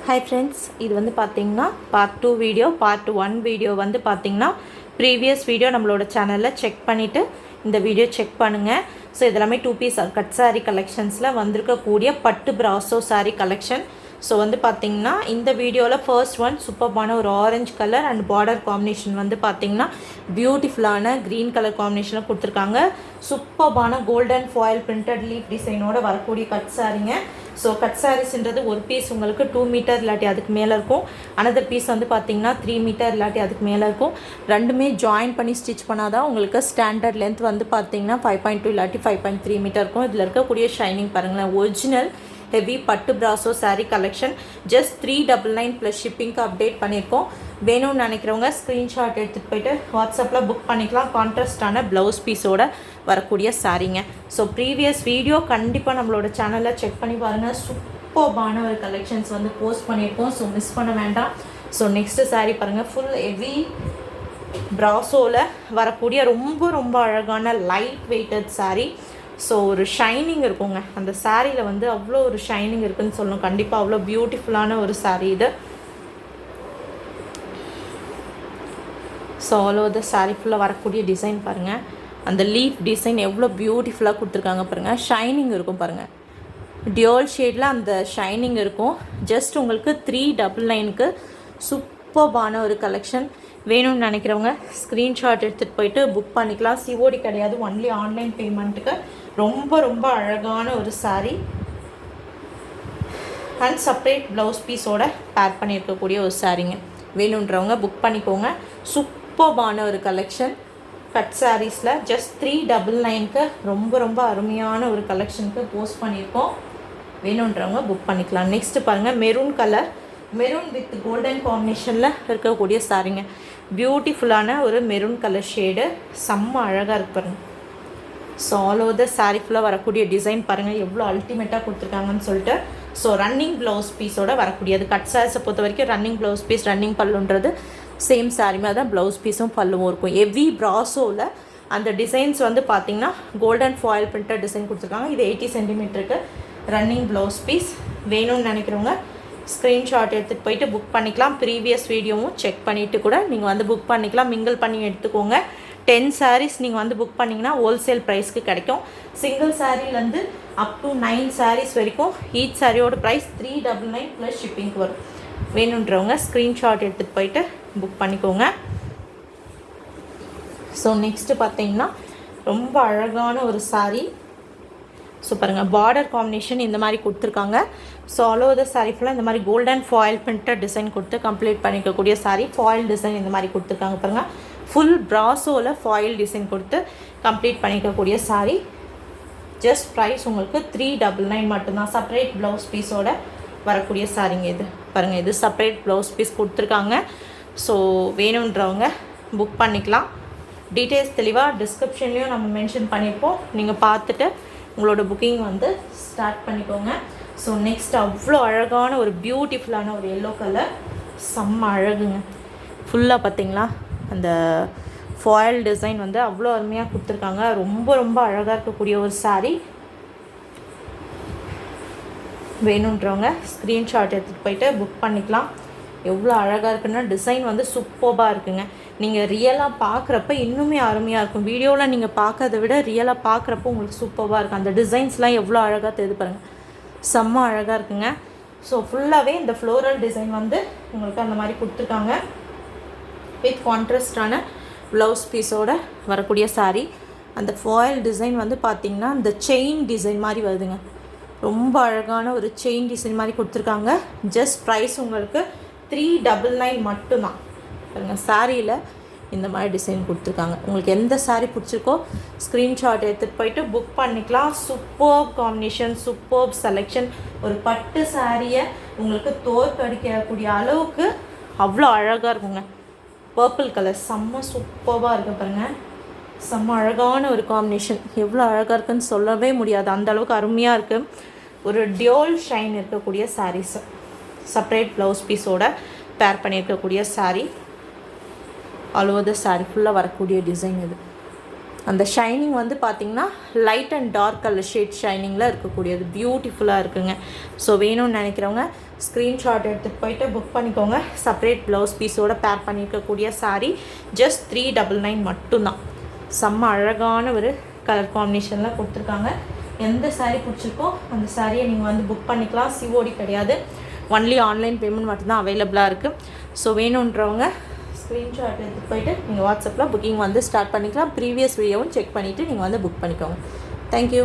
Hi friends, இது வந்து பார்த்தீங்கன்னா பார்ட் 2 வீடியோ. பார்ட் 1 வீடியோ வந்து பார்த்தீங்கன்னா ப்ரீவியஸ் வீடியோ நம்மளோட சேனலில் செக் பண்ணிவிட்டு இந்த வீடியோ செக் பண்ணுங்கள். ஸோ இதெல்லாமே 2 பீஸ் கட் சாரீ கலெக்ஷன்ஸில் வந்திருக்கக்கூடிய பட்டு பிராசோ சாரீ கலெக்ஷன். ஸோ வந்து பார்த்திங்கன்னா இந்த வீடியோவில் ஃபர்ஸ்ட் ஒன் சூப்பர்பான ஒரு orange colour and border combination வந்து பார்த்திங்கன்னா பியூட்டிஃபுல்லான க்ரீன் கலர் காம்பினேஷனில் கொடுத்துருக்காங்க. சூப்பர்பான கோல்டன் ஃபாயில் பிரிண்டட் லீஃப் டிசைனோட வரக்கூடிய கட் சாரீங்க. ஸோ கட் சாரீஸ்ன்றது ஒரு பீஸ் உங்களுக்கு 2 மீட்டர் இல்லாட்டி அதுக்கு மேலே இருக்கும். அனதர் பீஸ் வந்து பார்த்திங்கன்னா 3 மீட்டர் இல்லாட்டி அதுக்கு மேலே இருக்கும். ரெண்டுமே ஜாயின் பண்ணி ஸ்டிச் பண்ணாதான் உங்களுக்கு ஸ்டாண்டர்ட் லென்த் வந்து பார்த்திங்கன்னா 5.2 இல்லாட்டி 5.3 மீட்டர் இருக்கும். இதில் இருக்கக்கூடிய ஷைனிங் பாருங்களேன், ஒரிஜினல் ஹெவி பட்டு brasso sari collection. Just 399 plus ஷிப்பிங்க்கு அப்டேட் பண்ணியிருக்கோம். வேணும்னு நினைக்கிறவங்க ஸ்க்ரீன்ஷாட் எடுத்துகிட்டு போய்ட்டு வாட்ஸ்அப்பில் புக் பண்ணிக்கலாம். கான்ட்ராஸ்டான ப்ளவுஸ் பீஸோட வரக்கூடிய சாரீங்க. ஸோ ப்ரீவியஸ் வீடியோ கண்டிப்பாக நம்மளோட சேனலில் செக் பண்ணி பாருங்கள். சூப்பர்பான ஒரு கலெக்ஷன்ஸ் வந்து போஸ்ட் பண்ணியிருக்கோம். ஸோ மிஸ் பண்ண வேண்டாம். ஸோ நெக்ஸ்ட்டு சாரீ பாருங்கள், ஃபுல் ஹெவி பிராசோவில் வரக்கூடிய ரொம்ப ரொம்ப அழகான லைட் வெயிட்டட் சாரீ. ஸோ ஒரு ஷைனிங் இருக்குங்க அந்த சாரியில் வந்து, அவ்வளோ ஒரு ஷைனிங் இருக்குதுன்னு சொல்லணும். கண்டிப்பாக அவ்வளோ பியூட்டிஃபுல்லான ஒரு சாரீ இது. So all over the sari ஃபுல்லாக வரக்கூடிய டிசைன் பாருங்கள், அந்த லீஃப் டிசைன் எவ்வளோ பியூட்டிஃபுல்லாக கொடுத்துருக்காங்க பாருங்கள். ஷைனிங் இருக்கும் பாருங்கள், டியோல் ஷேடில் அந்த ஷைனிங் இருக்கும். ஜஸ்ட் உங்களுக்கு 399க்கு சூப்பர்பான ஒரு கலெக்ஷன். வேணும்னு நினைக்கிறவங்க ஸ்க்ரீன்ஷாட் எடுத்துகிட்டு போயிட்டு புக் பண்ணிக்கலாம். சிஓடி கிடையாது, ஒன்லி ஆன்லைன் பேமெண்ட்டுக்கு. ரொம்ப ரொம்ப அழகான ஒரு சாரீ அண்ட் செப்பரேட் ப்ளவுஸ் பீஸோட பேர் பண்ணியிருக்கக்கூடிய ஒரு சாரீங்க. வேணுன்றவங்க புக் பண்ணிக்கோங்க. சூப்பர்பான ஒரு கலெக்ஷன் கட் சாரீஸில் ஜஸ்ட் 399க்கு ரொம்ப ரொம்ப அருமையான ஒரு கலெக்ஷனுக்கு போஸ்ட் பண்ணியிருக்கோம். வேணுன்றவங்க புக் பண்ணிக்கலாம். நெக்ஸ்ட்டு பாருங்கள், maroon colour, maroon with golden காம்பினேஷனில் இருக்கக்கூடிய சாரீங்க. பியூட்டிஃபுல்லான ஒரு மெரூன் கலர் ஷேடு, செம்ம அழகாக இருக்கு பாருங்கள். So all over the sari ஃபுல்லாக வரக்கூடிய டிசைன் பாருங்கள் எவ்வளோ அல்டிமேட்டாக கொடுத்துருக்காங்கன்னு சொல்லிட்டு. ஸோ ரன்னிங் ப்ளவுஸ் பீஸோட வரக்கூடியது. கட் சாரீஸை பொறுத்த வரைக்கும் ரன்னிங் ப்ளவுஸ் பீஸ், ரன்னிங் பல்லுன்றது சேம் சாரீ மாதிரி தான் ப்ளவுஸ் பீஸும் பல்லுவும் இருக்கும். ஹெவி பிராசோவில் அந்த டிசைன்ஸ் வந்து பார்த்திங்கன்னா கோல்டன் ஃபாயில் பிரிண்டட் டிசைன் கொடுத்துருக்காங்க. இது 80 சென்டிமீட்டருக்கு ரன்னிங் ப்ளவுஸ் பீஸ். வேணும்னு நினைக்கிறவங்க ஸ்க்ரீன்ஷாட் எடுத்துகிட்டு போயிட்டு புக் பண்ணிக்கலாம். ப்ரீவியஸ் வீடியோவும் செக் பண்ணிவிட்டு கூட நீங்கள் வந்து புக் பண்ணிக்கலாம். மிங்கிள் பண்ணி எடுத்துக்கோங்க. 10 சாரீஸ் நீங்கள் வந்து புக் பண்ணிங்கன்னா ஹோல்சேல் ப்ரைஸ்க்கு கிடைக்கும். சிங்கிள் சாரீலேருந்து அப் டு 9 சாரீஸ் வரைக்கும் ஈச் சாரியோட ப்ரைஸ் 399 ப்ளஸ் ஷிப்பிங்க்கு வரும். வேணுன்றவங்க ஸ்க்ரீன்ஷாட் எடுத்துகிட்டு போயிட்டு புக் பண்ணிக்கோங்க. ஸோ நெக்ஸ்ட்டு பார்த்தீங்கன்னா ரொம்ப அழகான ஒரு சாரீ. ஸோ பாருங்கள், பார்டர் காம்பினேஷன் இந்த மாதிரி கொடுத்துருக்காங்க. So all over the sari ஃபுல்லாக இந்த மாதிரி கோல்டன் ஃபாயில் பிரிண்டட் டிசைன் கொடுத்து கம்ப்ளீட் பண்ணிக்கக்கூடிய சாரீ. ஃபாயில் டிசைன் இந்த மாதிரி கொடுத்துருக்காங்க பாருங்கள். ஃபுல் பிராசோவில் ஃபாயில் டிசைன் கொடுத்து கம்ப்ளீட் பண்ணிக்கக்கூடிய சாரீ. ஜஸ்ட் ப்ரைஸ் உங்களுக்கு 399 மட்டும்தான். செப்பரேட் ப்ளவுஸ் பீஸோட வரக்கூடிய சாரீங்க இது பாருங்கள். இது செப்பரேட் ப்ளவுஸ் பீஸ் கொடுத்துருக்காங்க. ஸோ வேணுன்றவங்க புக் பண்ணிக்கலாம். டீட்டெயில்ஸ் தெளிவாக டிஸ்கிரிப்ஷன்லேயும் நம்ம மென்ஷன் பண்ணியிருப்போம். நீங்கள் பார்த்துட்டு உங்களோட புக்கிங் வந்து ஸ்டார்ட் பண்ணிக்கோங்க. ஸோ நெக்ஸ்ட் அவ்வளோ அழகான ஒரு பியூட்டிஃபுல்லான ஒரு எல்லோ கலர், செம்ம அழகுங்க. ஃபுல்லாக பார்த்திங்களா அந்த ஃபாயில் டிசைன் வந்து அவ்வளோ அருமையாக கொடுத்துருக்காங்க. ரொம்ப ரொம்ப அழகாக இருக்கக்கூடிய ஒரு சாரீ. வேணுன்றவங்க ஸ்க்ரீன்ஷாட் எடுத்துகிட்டு போயிட்டு புக் பண்ணிக்கலாம். எவ்வளோ அழகாக இருக்குன்னா டிசைன் வந்து சூப்பர்பாக இருக்குங்க. நீங்கள் ரியலாக பார்க்குறப்ப இன்னுமே அருமையாக இருக்கும். வீடியோவில் நீங்கள் பார்க்கறத விட ரியலாக பார்க்குறப்ப உங்களுக்கு சூப்பர்பாக இருக்கும். அந்த டிசைன்ஸ்லாம் எவ்வளோ அழகாக தெரியுது பாருங்கள், செம்ம அழகாக இருக்குங்க. ஸோ ஃபுல்லாகவே இந்த ஃப்ளோரல் டிசைன் வந்து உங்களுக்கு அந்த மாதிரி கொடுத்துருக்காங்க. வித் கான்ட்ராஸ்டான ப்ளவுஸ் பீஸோட வரக்கூடிய சாரீ. அந்த ஃபாயில் டிசைன் வந்து பார்த்திங்கன்னா இந்த செயின் டிசைன் மாதிரி வருதுங்க. ரொம்ப அழகான ஒரு செயின் டிசைன் மாதிரி கொடுத்துருக்காங்க. ஜஸ்ட் ப்ரைஸ் உங்களுக்கு 399 மட்டும்தான். பாருங்கள், சாரியில் இந்த மாதிரி டிசைன் கொடுத்துருக்காங்க. உங்களுக்கு எந்த சாரீ பிடிச்சிருக்கோ ஸ்க்ரீன்ஷாட் எடுத்துகிட்டு போயிட்டு புக் பண்ணிக்கலாம். Superb combination, superb selection. ஒரு பட்டு சாரியை உங்களுக்கு தோற்கடிக்கக்கூடிய அளவுக்கு அவ்வளோ அழகாக இருக்குங்க. பர்பிள் கலர் செம்ம சூப்பர்பாக இருக்குது பாருங்கள். செம்ம அழகான ஒரு காம்பினேஷன். எவ்வளோ அழகாக இருக்குன்னு சொல்லவே முடியாது, அந்த அளவுக்கு அருமையாக இருக்குது. ஒரு டியோல் ஷைன் இருக்கக்கூடிய சாரீஸு. செப்பரேட் ப்ளவுஸ் பீஸோட பேர் பண்ணியிருக்கக்கூடிய sari. All over the sari ஃபுல்லாக வரக்கூடிய டிசைன் இது. அந்த ஷைனிங் வந்து பார்த்திங்கன்னா light and dark colour shade ஷைனிங்கில் இருக்கக்கூடியது பியூட்டிஃபுல்லாக இருக்குங்க. ஸோ வேணும்னு நினைக்கிறவங்க ஸ்க்ரீன்ஷாட் எடுத்துகிட்டு போயிட்டு புக் பண்ணிக்கோங்க. செப்பரேட் ப்ளவுஸ் பீஸோடு பேர் பண்ணியிருக்கக்கூடிய சாரீ ஜஸ்ட் 399 மட்டும்தான். செம்ம அழகான ஒரு கலர் காம்பினேஷனில் கொடுத்துருக்காங்க. எந்த சாரீ பிடிச்சிருக்கோ அந்த சாரியை நீங்கள் வந்து புக் பண்ணிக்கலாம். சிஓடி கிடையாது, ஒன்லி ஆன்லைன் பேமெண்ட் மட்டும்தான் அவைலபிளாக இருக்குது. ஸோ வேணுன்றவங்க ஸ்க்ரீன்ஷாட் எடுத்துகிட்டு போயிட்டு நீங்கள் வாட்ஸ்அப்பில் புக்கிங் வந்து ஸ்டார்ட் பண்ணிக்கலாம். ப்ரீவியஸ் வீடியோவும் செக் பண்ணிவிட்டு நீங்கள் வந்து புக் பண்ணிக்கோங்க. தேங்க்யூ.